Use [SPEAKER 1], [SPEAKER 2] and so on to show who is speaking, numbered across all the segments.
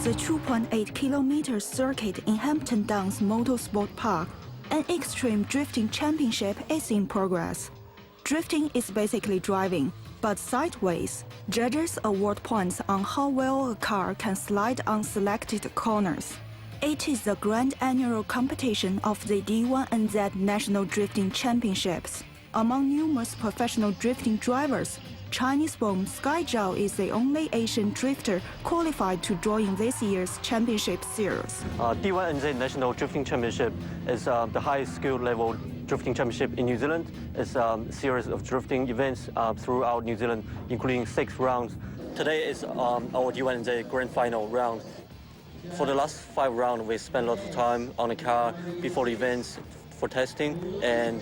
[SPEAKER 1] the 2.8-kilometer circuit in Hampton Downs Motorsport Park, an extreme drifting championship is in progress. Drifting is basically driving, but sideways. Judges award points on how well a car can slide on selected corners. It is the grand annual competition of the D1NZ National Drifting Championships. Among numerous professional drifting drivers, Chinese-born Sky Zhao is the only Asian drifter qualified to join this year's championship series.
[SPEAKER 2] D1NZ National Drifting Championship is the highest skill level drifting championship in New Zealand. It's a series of drifting events throughout New Zealand, including 6 rounds. Today is our D1NZ Grand Final round. For the last 5 rounds, we spent a lot of time on the car before the events for testing, and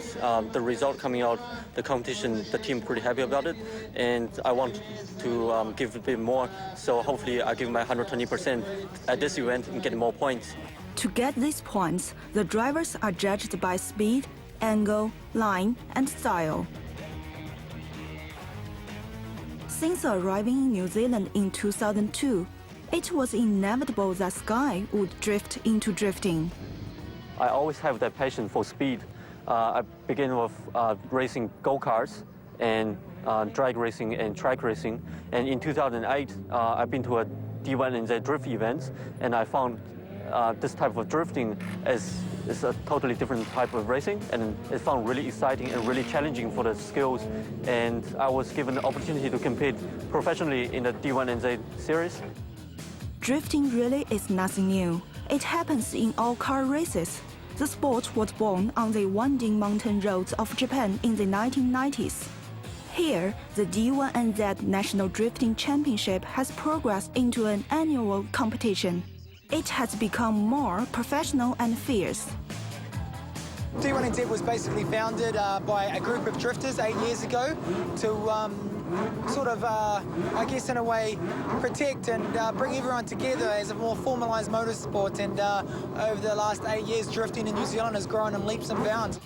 [SPEAKER 2] the result coming out, the competition, the team pretty happy about it, and I want to give a bit more, so hopefully I give my 120% at this event and get more points.
[SPEAKER 1] To get these points, the drivers are judged by speed, angle, line, and style. Since arriving in New Zealand in 2002, it was inevitable that Sky would drift into drifting.
[SPEAKER 2] I always have that passion for speed. I began with racing go-karts and drag racing and track racing. And in 2008, I've been to a D1NZ drift event, and I found this type of drifting is a totally different type of racing, and it found really exciting and really challenging for the skills. And I was given the opportunity to compete professionally in the D1NZ series.
[SPEAKER 1] Drifting really is nothing new. It happens in all car races. The sport was born on the winding mountain roads of Japan in the 1990s. Here, the D1NZ National Drifting Championship has progressed into an annual competition. It has become more professional and fierce.
[SPEAKER 3] D1NZ was basically founded by a group of drifters 8 years ago to sort of, I guess in a way, protect and bring everyone together as a more formalised motorsport. And over the last 8 years, drifting in New Zealand has grown in leaps and bounds.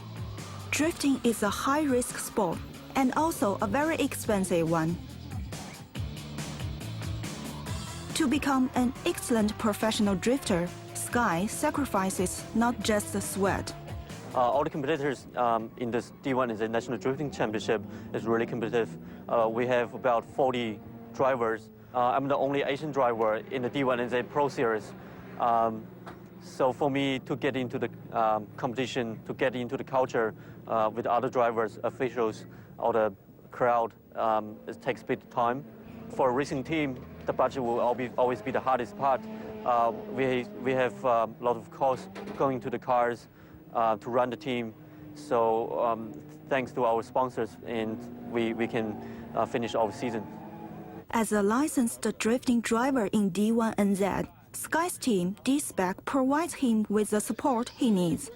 [SPEAKER 1] Drifting is a high-risk sport and also a very expensive one. To become an excellent professional drifter, Sky sacrifices not just the sweat.
[SPEAKER 2] All the competitors in this D1NZ National Drifting Championship is really competitive. We have about 40 drivers. I'm the only Asian driver in the D1NZ Pro Series. So for me to get into the competition, to get into the culture with other drivers, officials, or the crowd, it takes a bit of time. For a racing team, the budget will always be the hardest part. We have a lot of costs going to the cars, to run the team. So thanks to our sponsors, and we can finish our season.
[SPEAKER 1] As a licensed drifting driver in D1NZ, Sky's team, D-Spec, provides him with the support he needs.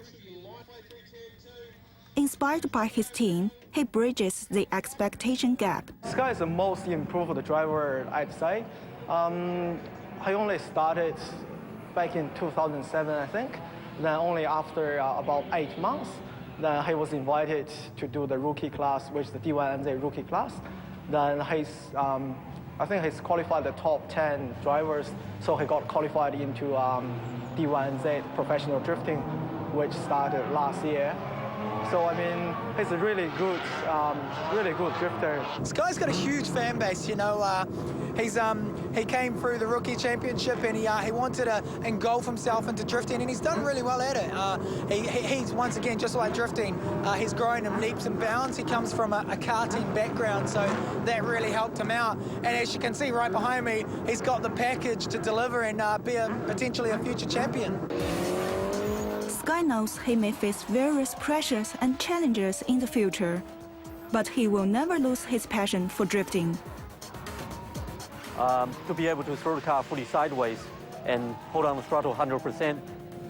[SPEAKER 1] Inspired by his team, he bridges the expectation gap.
[SPEAKER 4] Sky is the most improved driver, I'd say. He only started back in 2007, I think. Then only after about 8 months, then he was invited to do the rookie class, which is the D1NZ rookie class. Then I think he's qualified the top 10 drivers, so he got qualified into D1NZ professional drifting, which started last year. So I mean, he's a really good drifter.
[SPEAKER 3] Sky's got a huge fan base, you know. He came through the rookie championship and he wanted to engulf himself into drifting, and he's done really well at it. He's once again, just like drifting, he's grown in leaps and bounds. He comes from a karting background, so that really helped him out. And as you can see right behind me, he's got the package to deliver and be potentially a future champion.
[SPEAKER 1] Sky knows he may face various pressures and challenges in the future, but he will never lose his passion for drifting.
[SPEAKER 2] To be able to throw the car fully sideways and hold on the throttle 100%,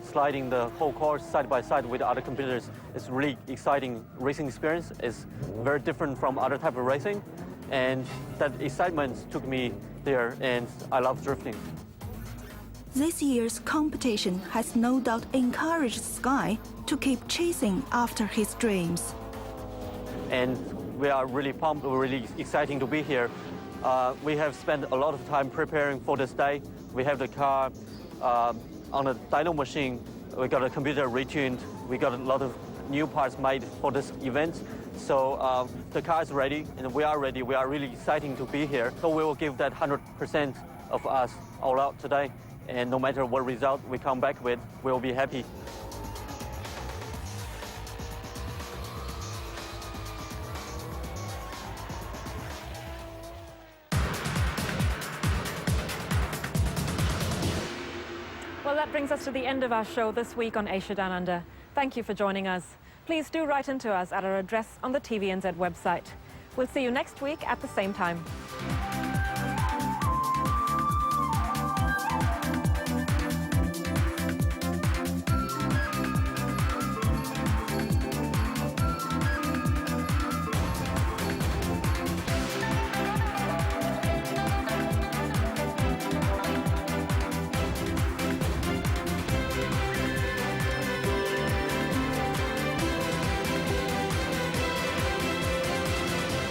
[SPEAKER 2] sliding the whole course side by side with other competitors, is really exciting racing experience. It's very different from other type of racing, and that excitement took me there, and I love drifting.
[SPEAKER 1] This year's competition has no doubt encouraged Sky to keep chasing after his dreams.
[SPEAKER 2] And we are really pumped, really exciting to be here. We have spent a lot of time preparing for this day. We have the car on a dyno machine. We got a computer retuned. We got a lot of new parts made for this event. So the car is ready, and we are ready. We are really excited to be here. So we will give that 100% of us all out today. And no matter what result we come back with, we will be happy.
[SPEAKER 5] Well, that brings us to the end of our show this week on Asia Downunder. Thank you for joining us. Please do write into us at our address on the TVNZ website. We'll see you next week at the same time.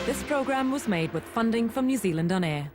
[SPEAKER 5] This programme was made with funding from New Zealand On Air.